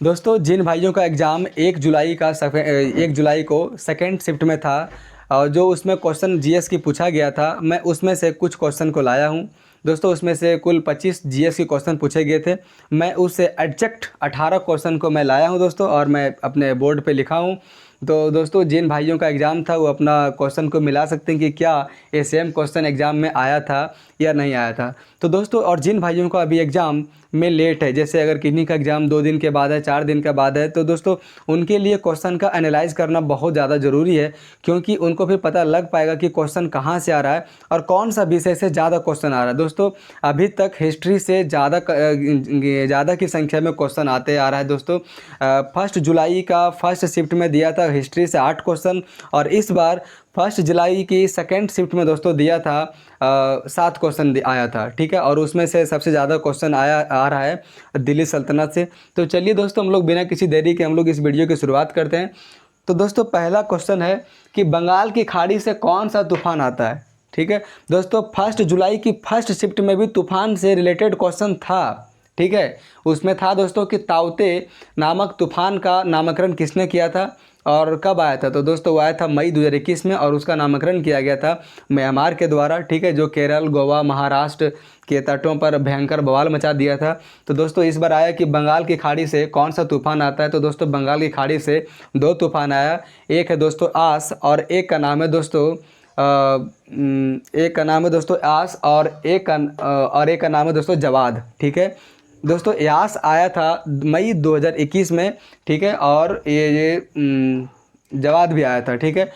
दोस्तों जिन भाइयों का एग्ज़ाम 1 जुलाई को सेकेंड शिफ्ट में था और जो उसमें क्वेश्चन जीएस की पूछा गया था, मैं उसमें से कुछ क्वेश्चन को लाया हूं। दोस्तों उसमें से कुल 25 जीएस के क्वेश्चन पूछे गए थे। मैं उससे एग्जैक्ट 18 क्वेश्चन को मैं लाया हूं दोस्तों, और मैं अपने बोर्ड पे लिखा हूं। तो दोस्तों जिन भाइयों का एग्ज़ाम था वो अपना क्वेश्चन को मिला सकते हैं कि क्या ये सेम क्वेश्चन एग्ज़ाम में आया था या नहीं आया था। तो दोस्तों और जिन भाइयों का अभी एग्ज़ाम में लेट है, जैसे अगर किन्हीं का एग्ज़ाम 2 दिन के बाद है, 4 दिन के बाद है, तो दोस्तों उनके लिए क्वेश्चन का एनालाइज करना बहुत ज़्यादा ज़रूरी है, क्योंकि उनको फिर पता लग पाएगा कि क्वेश्चन कहाँ से आ रहा है और कौन सा विषय से ज़्यादा क्वेश्चन आ रहा है। दोस्तों अभी तक हिस्ट्री से ज़्यादा की संख्या में क्वेश्चन आते आ रहा है। दोस्तों 1 जुलाई का फर्स्ट शिफ्ट में दिया था हिस्ट्री से 8 क्वेश्चन, और इस बार 1 जुलाई की सेकेंड शिफ्ट में दोस्तों दिया था 7 क्वेश्चन आया था, ठीक है। और उसमें से सबसे ज़्यादा क्वेश्चन आ रहा है दिल्ली सल्तनत से। तो चलिए दोस्तों हम लोग बिना किसी देरी के हम लोग इस वीडियो की शुरुआत करते हैं। तो दोस्तों पहला क्वेश्चन है कि बंगाल की खाड़ी से कौन सा तूफान आता है, ठीक है। दोस्तों 1 जुलाई की फर्स्ट शिफ्ट में भी तूफान से रिलेटेड क्वेश्चन था, ठीक है। उसमें था दोस्तों कि ताउते नामक तूफान का नामकरण किसने किया था और कब आया था। तो दोस्तों वो आया था मई 2021 में, और उसका नामकरण किया गया था म्यांमार के द्वारा, ठीक है, जो केरल, गोवा, महाराष्ट्र के तटों पर भयंकर बवाल मचा दिया था। तो दोस्तों इस बार आया कि बंगाल की खाड़ी से कौन सा तूफान आता है। तो दोस्तों बंगाल की खाड़ी से 2 तूफान आया, एक है दोस्तों आस और एक का नाम है दोस्तों एक का नाम है दोस्तों आस और एक का नाम है दोस्तों जवाद, ठीक है। दोस्तों यास आया था मई 2021 में, ठीक है, और ये जवाद भी आया था, ठीक है।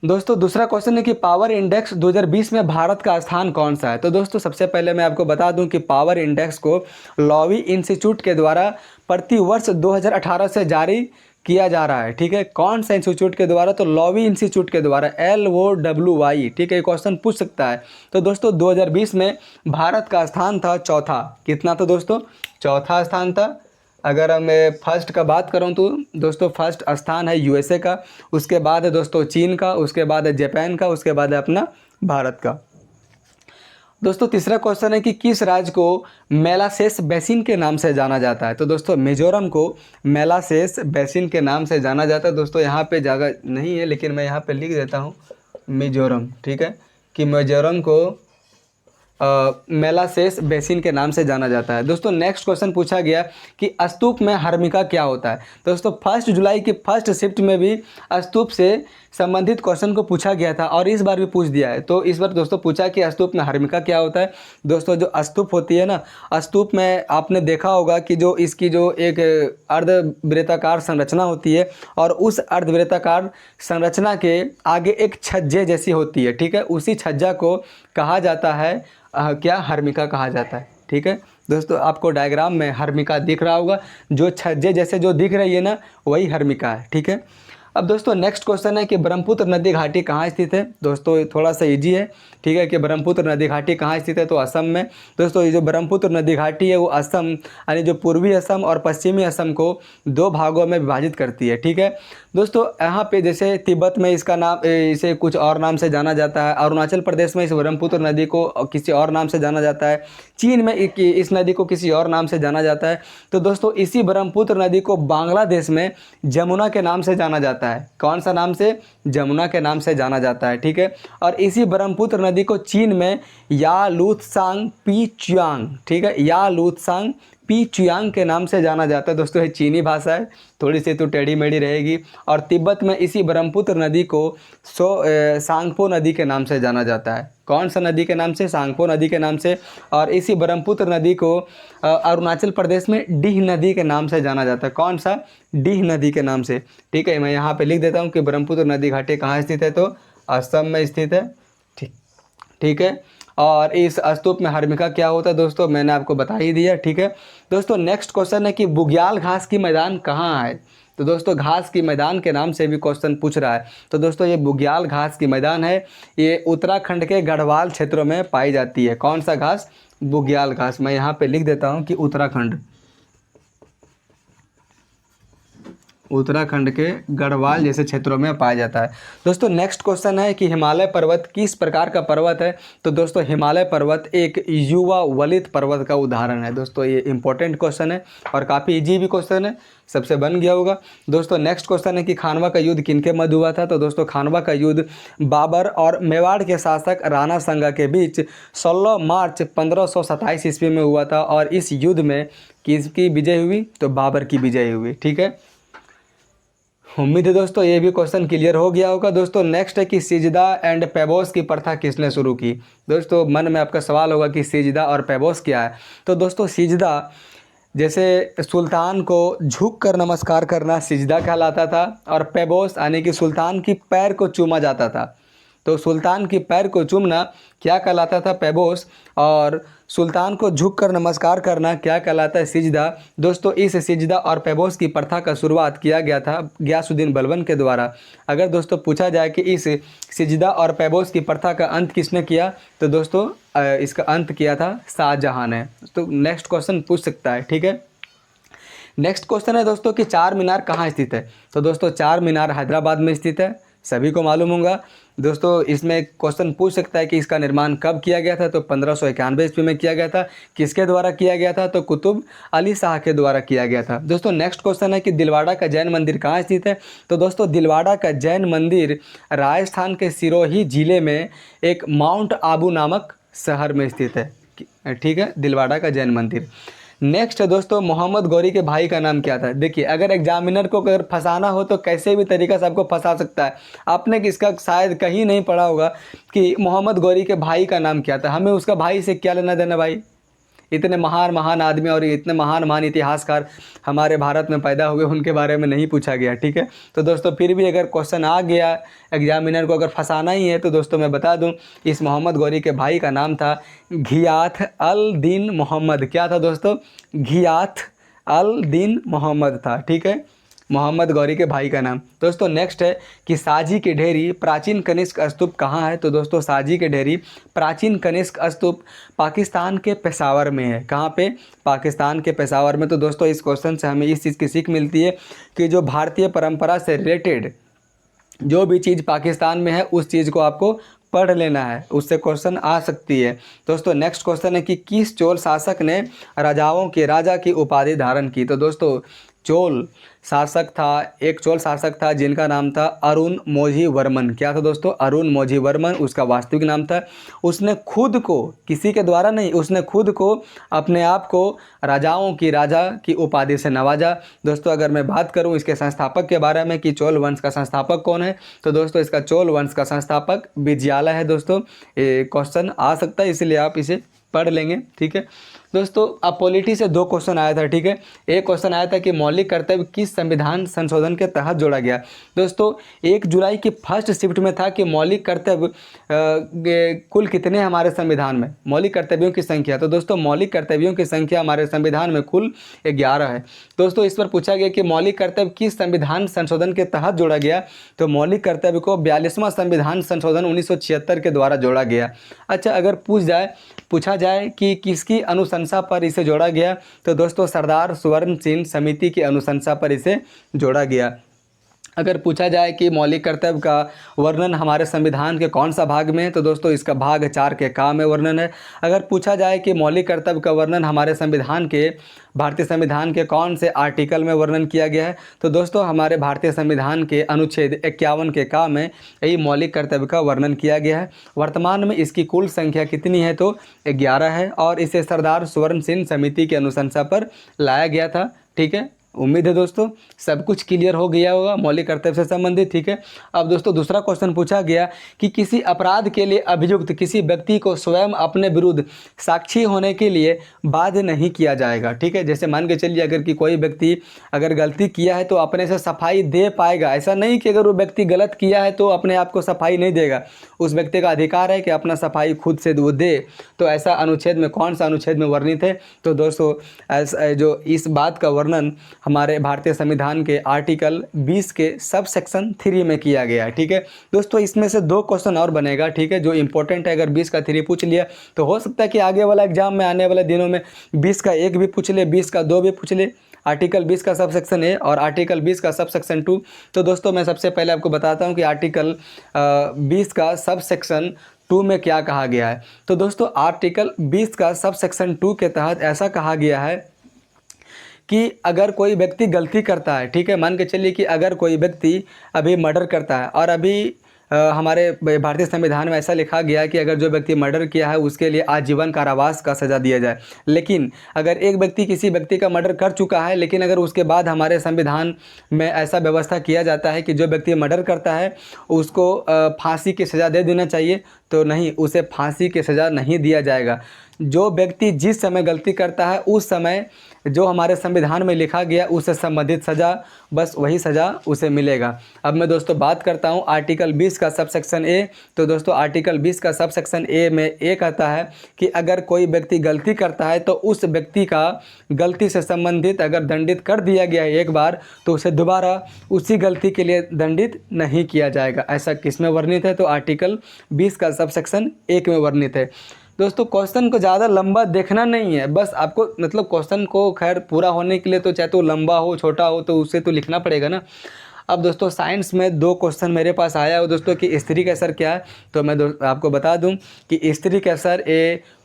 दोस्तों दूसरा क्वेश्चन है कि पावर इंडेक्स 2020 में भारत का स्थान कौन सा है। तो दोस्तों सबसे पहले मैं आपको बता दूं कि पावर इंडेक्स को लॉवी इंस्टीट्यूट के द्वारा प्रति वर्ष 2018 से जारी किया जा रहा है, ठीक है। कौन सा इंस्टीट्यूट के द्वारा, तो लॉवी इंस्टीट्यूट के द्वारा, LOWY, ठीक है। क्वेश्चन पूछ सकता है। तो दोस्तों 2020 में भारत का स्थान था चौथा। कितना था दोस्तों? चौथा स्थान था। अगर मैं फर्स्ट का बात करूं तो दोस्तों फर्स्ट स्थान है USA का, उसके बाद है दोस्तों चीन का, उसके बाद है जापान का, उसके बाद है अपना भारत का। दोस्तों तीसरा क्वेश्चन है कि किस राज्य को मेलासेस बेसिन के नाम से जाना जाता है। तो दोस्तों मिजोरम को मेलासेस बेसिन के नाम से जाना जाता है। दोस्तों यहाँ पे जगह नहीं है, लेकिन मैं यहाँ पे लिख देता हूँ मिजोरम, ठीक है, कि मिजोरम को मेलासेस बेसिन के नाम से जाना जाता है। दोस्तों नेक्स्ट क्वेश्चन पूछा गया कि स्तूप में हर्मिका क्या होता है। दोस्तों 1 जुलाई की फर्स्ट शिफ्ट में भी स्तूप से संबंधित क्वेश्चन को पूछा गया था और इस बार भी पूछ दिया है। तो इस बार दोस्तों पूछा कि स्तूप में हर्मिका क्या होता है। दोस्तों जो स्तूप होती है ना, स्तूप में आपने देखा होगा कि जो इसकी जो एक अर्धवृत्ताकार संरचना होती है और उस अर्धवृत्ताकार संरचना के आगे एक छज्जे जैसी होती है, ठीक है। उसी छज्जा को कहा जाता है क्या? हर्मिका कहा जाता है, ठीक है। दोस्तों आपको डायग्राम में हर्मिका दिख रहा होगा, जो छज्जे जैसे जो दिख रही है ना, वही हर्मिका है, ठीक है। अब दोस्तों नेक्स्ट क्वेश्चन है कि ब्रह्मपुत्र नदी घाटी कहाँ स्थित है। दोस्तों ये थोड़ा सा इजी है, ठीक है, कि ब्रह्मपुत्र नदी घाटी कहाँ स्थित है, तो असम में। दोस्तों ये जो ब्रह्मपुत्र नदी घाटी है वो असम यानी जो पूर्वी असम और पश्चिमी असम को 2 भागों में विभाजित करती है, ठीक है। दोस्तों यहाँ पे जैसे तिब्बत में इसका नाम इसे कुछ और नाम से जाना जाता है, अरुणाचल प्रदेश में इस ब्रह्मपुत्र नदी को किसी और नाम से जाना जाता है, चीन में इस नदी को किसी और नाम से जाना जाता है। तो दोस्तों इसी ब्रह्मपुत्र नदी को बांग्लादेश में जमुना के नाम से जाना जाता है। कौन सा नाम से? जमुना के नाम से जाना जाता है, ठीक है। और इसी ब्रह्मपुत्र नदी को चीन में यालूत्सांग पीच्यांग, ठीक है, यालूत्सांग पीच्यांग के नाम से जाना जाता है। दोस्तों ये चीनी भाषा है, थोड़ी सी तो टेढ़ी मेढ़ी रहेगी। और तिब्बत में इसी ब्रह्मपुत्र नदी को सांगपो नदी के नाम से जाना जाता है। कौन सा नदी के नाम से? सांगपो नदी के नाम से। और इसी ब्रह्मपुत्र नदी को अरुणाचल प्रदेश में डीह नदी के नाम से जाना जाता है। कौन सा? डीह नदी के नाम से, ठीक है। मैं यहाँ पे लिख देता हूँ कि ब्रह्मपुत्र नदी घाटी कहाँ स्थित है, तो असम में स्थित है, ठीक है। और इस स्तूप में हर्मिका क्या होता है दोस्तों, मैंने आपको बता ही दिया, ठीक है। दोस्तों नेक्स्ट क्वेश्चन है कि बुग्याल घास की मैदान कहाँ है। तो दोस्तों घास की मैदान के नाम से भी क्वेश्चन पूछ रहा है। तो दोस्तों ये बुग्याल घास की मैदान है, ये उत्तराखंड के गढ़वाल क्षेत्रों में पाई जाती है। कौन सा घास? बुग्याल घास। मैं यहाँ पे लिख देता हूँ कि उत्तराखंड के गढ़वाल जैसे क्षेत्रों में पाया जाता है। दोस्तों नेक्स्ट क्वेश्चन है कि हिमालय पर्वत किस प्रकार का पर्वत है। तो दोस्तों हिमालय पर्वत एक युवा वलित पर्वत का उदाहरण है। दोस्तों ये इंपॉर्टेंट क्वेश्चन है और काफ़ी इजी भी क्वेश्चन है, सबसे बन गया होगा। दोस्तों नेक्स्ट क्वेश्चन है कि खानवा का युद्ध किनके मध्य हुआ था। तो दोस्तों खानवा का युद्ध बाबर और मेवाड़ के शासक राणा सांगा के बीच 16 मार्च 1527 ईस्वी में हुआ था। और इस युद्ध में किसकी विजय हुई। तो बाबर की विजय हुई। ठीक है, उम्मीद है दोस्तों ये भी क्वेश्चन क्लियर हो गया होगा। दोस्तों नेक्स्ट है कि सिजदा एंड पैबोस की प्रथा किसने शुरू की। दोस्तों मन में आपका सवाल होगा कि सिजदा और पैबोस क्या है। तो दोस्तों सिजदा जैसे सुल्तान को झुक कर नमस्कार करना सिजदा कहलाता था, और पैबोस यानी कि सुल्तान की पैर को चूमा जाता था। तो सुल्तान की पैर को चूमना क्या कहलाता था, पैबोस, और सुल्तान को झुक कर नमस्कार करना क्या कहलाता है, सिजदा। दोस्तों इस सिजदा और पैबोस की प्रथा का शुरुआत किया गया था गियासुद्दीन बलबन के द्वारा। अगर दोस्तों पूछा जाए कि इस सिजदा और पैबोस की प्रथा का अंत किसने किया, तो दोस्तों इसका अंत किया था शाहजहां ने। तो नेक्स्ट क्वेश्चन पूछ सकता है। ठीक है, नेक्स्ट क्वेश्चन है दोस्तों कि चार मीनार कहाँ स्थित है। तो दोस्तों चार मीनार हैदराबाद में स्थित है, सभी को मालूम होगा। दोस्तों इसमें क्वेश्चन पूछ सकता है कि इसका निर्माण कब किया गया था। तो 1591 ईस्वी में किया गया था। किसके द्वारा किया गया था। तो कुतुब अली शाह के द्वारा किया गया था। दोस्तों नेक्स्ट क्वेश्चन है कि दिलवाड़ा का जैन मंदिर कहाँ स्थित है। तो दोस्तों दिलवाड़ा का जैन मंदिर राजस्थान के सिरोही जिले में एक माउंट आबू नामक शहर में स्थित है। ठीक है, दिलवाड़ा का जैन मंदिर। नेक्स्ट है दोस्तों मोहम्मद गौरी के भाई का नाम क्या था। देखिए अगर एग्जामिनर को अगर फंसाना हो तो कैसे भी तरीका से आपको फंसा सकता है। आपने किसका शायद कहीं नहीं पढ़ा होगा कि मोहम्मद गौरी के भाई का नाम क्या था। हमें उसका भाई से क्या लेना देना भाई। इतने महान आदमी और इतने महान इतिहासकार हमारे भारत में पैदा हुए, उनके बारे में नहीं पूछा गया। ठीक है, तो दोस्तों फिर भी अगर क्वेश्चन आ गया, एग्जामिनर को अगर फंसाना ही है, तो दोस्तों मैं बता दूं इस मोहम्मद गौरी के भाई का नाम था घियाथ अल दीन मोहम्मद। क्या था दोस्तों, घियाथ अल दीन मोहम्मद था। ठीक है, मोहम्मद गौरी के भाई का नाम। दोस्तों नेक्स्ट है कि साजी की ढेरी प्राचीन कनिष्क स्तूप कहाँ है। तो दोस्तों साजी के ढेरी प्राचीन कनिष्क स्तूप पाकिस्तान के पेशावर में है। कहाँ पे, पाकिस्तान के पेशावर में। तो दोस्तों इस क्वेश्चन से हमें इस चीज़ की सीख मिलती है कि जो भारतीय परंपरा से रिलेटेड जो भी चीज़ पाकिस्तान में है उस चीज़ को आपको पढ़ लेना है, उससे क्वेश्चन आ सकती है। दोस्तों नेक्स्ट क्वेश्चन है कि किस चोल शासक ने राजाओं के राजा की उपाधि धारण की। तो दोस्तों चोल शासक था, एक चोल शासक था जिनका नाम था अरुण मोझी वर्मन। क्या था दोस्तों, अरुण मोझी वर्मन उसका वास्तविक नाम था। उसने खुद को, किसी के द्वारा नहीं, उसने खुद को अपने आप को राजाओं की राजा की उपाधि से नवाजा। दोस्तों अगर मैं बात करूं इसके संस्थापक के बारे में कि चोल वंश का संस्थापक कौन है, तो दोस्तों इसका चोल वंश का संस्थापक विजयालय है। दोस्तों ये क्वेश्चन आ सकता है, इसलिए आप इसे पढ़ लेंगे। ठीक है दोस्तों, अब पॉलिटी से दो क्वेश्चन आया था। ठीक है, एक क्वेश्चन आया था कि मौलिक कर्तव्य किस संविधान संशोधन के तहत जोड़ा गया। दोस्तों 1 जुलाई की फर्स्ट शिफ्ट में था कि मौलिक कर्तव्य कुल कितने हमारे संविधान में, मौलिक कर्तव्यों की संख्या। तो दोस्तों मौलिक कर्तव्यों की संख्या हमारे संविधान में कुल 11 है। दोस्तों इस पर पूछा गया कि मौलिक कर्तव्य किस संविधान संशोधन के तहत जोड़ा गया। तो मौलिक कर्तव्य को 42वां संविधान संशोधन 1976 के द्वारा जोड़ा गया। अच्छा अगर पूछा जाए कि किसकी अनुशंसा पर इसे जोड़ा गया, तो दोस्तों सरदार सुवर्ण सिंह समिति की अनुशंसा पर इसे जोड़ा गया। अगर पूछा जाए कि मौलिक कर्तव्य का वर्णन हमारे संविधान के कौन सा भाग में है, तो दोस्तों इसका भाग 4 के का में वर्णन है। अगर पूछा जाए कि मौलिक कर्तव्य का वर्णन हमारे संविधान के, भारतीय संविधान के कौन से आर्टिकल में वर्णन किया गया है, तो दोस्तों हमारे भारतीय संविधान के अनुच्छेद 51 के का में यही मौलिक कर्तव्य का वर्णन किया गया है। वर्तमान में इसकी कुल संख्या कितनी है, तो 11 है, और इसे सरदार सुवर्ण सिंह समिति की अनुशंसा पर लाया गया था। ठीक है, उम्मीद है दोस्तों सब कुछ क्लियर हो गया होगा मौलिक कर्तव्य से संबंधित। ठीक है, अब दोस्तों दूसरा क्वेश्चन पूछा गया कि किसी अपराध के लिए अभियुक्त किसी व्यक्ति को स्वयं अपने विरुद्ध साक्षी होने के लिए बाध्य नहीं किया जाएगा। ठीक है, जैसे मान के चलिए अगर कि कोई व्यक्ति अगर गलती किया है तो अपने से सफाई दे पाएगा। ऐसा नहीं कि अगर वो व्यक्ति गलत किया है तो अपने आप को सफाई नहीं देगा, उस व्यक्ति का अधिकार है कि अपना सफाई खुद से वो दे। तो ऐसा अनुच्छेद में, कौन सा अनुच्छेद में वर्णित है, तो दोस्तों जो इस बात का वर्णन हमारे भारतीय संविधान के आर्टिकल 20 के सब सेक्शन 3 में किया गया है। ठीक है दोस्तों, इसमें से 2 क्वेश्चन और बनेगा। ठीक है, जो इंपॉर्टेंट है, अगर 20 का 3 पूछ लिया तो हो सकता है कि आगे वाला एग्जाम में आने वाले दिनों में 20 का 1 भी पूछ ले, 20 का 2 भी पूछ ले। आर्टिकल 20 का सब सेक्शन ए और आर्टिकल 20 का सब सेक्शन 2। तो दोस्तों मैं सबसे पहले आपको बताता हूँ कि आर्टिकल 20 का सब सेक्शन 2 में क्या कहा गया है। तो दोस्तों आर्टिकल 20 का सब सेक्शन 2 के तहत ऐसा कहा गया है कि अगर कोई व्यक्ति गलती करता है, ठीक है, मान के चलिए कि अगर कोई व्यक्ति अभी मर्डर करता है और अभी हमारे भारतीय संविधान में ऐसा लिखा गया है कि अगर जो व्यक्ति मर्डर किया है उसके लिए आजीवन कारावास का सज़ा दिया जाए। लेकिन अगर एक व्यक्ति किसी व्यक्ति का मर्डर कर चुका है, लेकिन अगर उसके बाद हमारे संविधान में ऐसा व्यवस्था किया जाता है कि जो व्यक्ति मर्डर करता है उसको फांसी की सज़ा दे देना चाहिए, तो नहीं, उसे फांसी की सज़ा नहीं दिया जाएगा। जो व्यक्ति जिस समय गलती करता है उस समय जो हमारे संविधान में लिखा गया उससे संबंधित सज़ा, बस वही सज़ा उसे मिलेगा। अब मैं दोस्तों बात करता हूँ आर्टिकल 20 का सब सेक्शन ए। तो दोस्तों आर्टिकल 20 का सब सेक्शन ए में ये कहता है कि अगर कोई व्यक्ति गलती करता है तो उस व्यक्ति का गलती से संबंधित अगर दंडित कर दिया गया है एक बार, तो उसे दोबारा उसी गलती के लिए दंडित नहीं किया जाएगा। ऐसा किस में वर्णित है? तो आर्टिकल 20 का सब सेक्शन 1 में वर्णित है। दोस्तों क्वेश्चन को ज़्यादा लंबा देखना नहीं है, बस आपको मतलब क्वेश्चन को खैर पूरा होने के लिए तो चाहे तो लंबा हो छोटा हो तो उसे तो लिखना पड़ेगा ना। अब दोस्तों साइंस में 2 क्वेश्चन मेरे पास आया है दोस्तों कि स्त्री कैंसर क्या है। तो मैं आपको बता दूं कि स्त्री कैंसर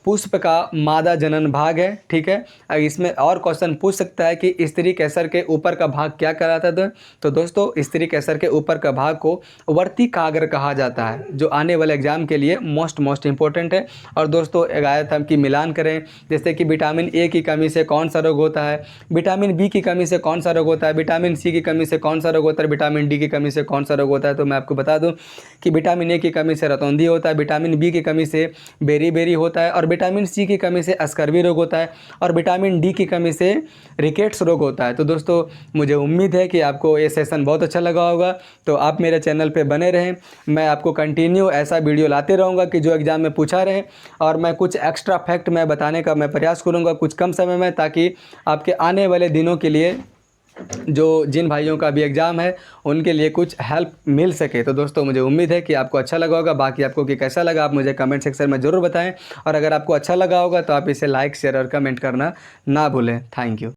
पुष्प का मादा जनन भाग है, ठीक है। अब इसमें और क्वेश्चन पूछ सकता है कि स्त्री कैंसर के ऊपर का भाग क्या कहलाता है। तो दोस्तों स्त्री कैंसर के ऊपर का भाग को वर्तिकाग्र कहा जाता है, जो आने वाले एग्जाम के लिए मोस्ट इंपॉर्टेंट है। और दोस्तों आयत हम की मिलान करें, जैसे कि विटामिन ए की कमी से कौन सा रोग होता है, विटामिन बी की कमी से कौन सा रोग होता है, विटामिन सी की कमी से कौन सा रोग होता है, विटामिन डी की कमी से कौन सा रोग होता है। तो मैं आपको बता दूं कि विटामिन ए की कमी से रतौंधी होता है, विटामिन बी की कमी से बेरी होता है, और विटामिन सी की कमी से स्कर्वी रोग होता है, और विटामिन डी की कमी से रिकेट्स रोग होता है। तो दोस्तों मुझे उम्मीद है कि आपको ये सेशन बहुत अच्छा लगा होगा। तो आप मेरे चैनल पे बने रहें, मैं आपको कंटिन्यू ऐसा वीडियो लाते रहूँगा कि जो एग्ज़ाम में पूछा रहे, और मैं कुछ एक्स्ट्रा फैक्ट मैं बताने का मैं प्रयास करूँगा कुछ कम समय में, ताकि आपके आने वाले दिनों के लिए जो जिन भाइयों का भी एग्ज़ाम है उनके लिए कुछ हेल्प मिल सके। तो दोस्तों मुझे उम्मीद है कि आपको अच्छा लगा होगा। बाकी आपको कि कैसा लगा आप मुझे कमेंट सेक्शन में ज़रूर बताएं, और अगर आपको अच्छा लगा होगा तो आप इसे लाइक शेयर और कमेंट करना ना भूलें। Thank you.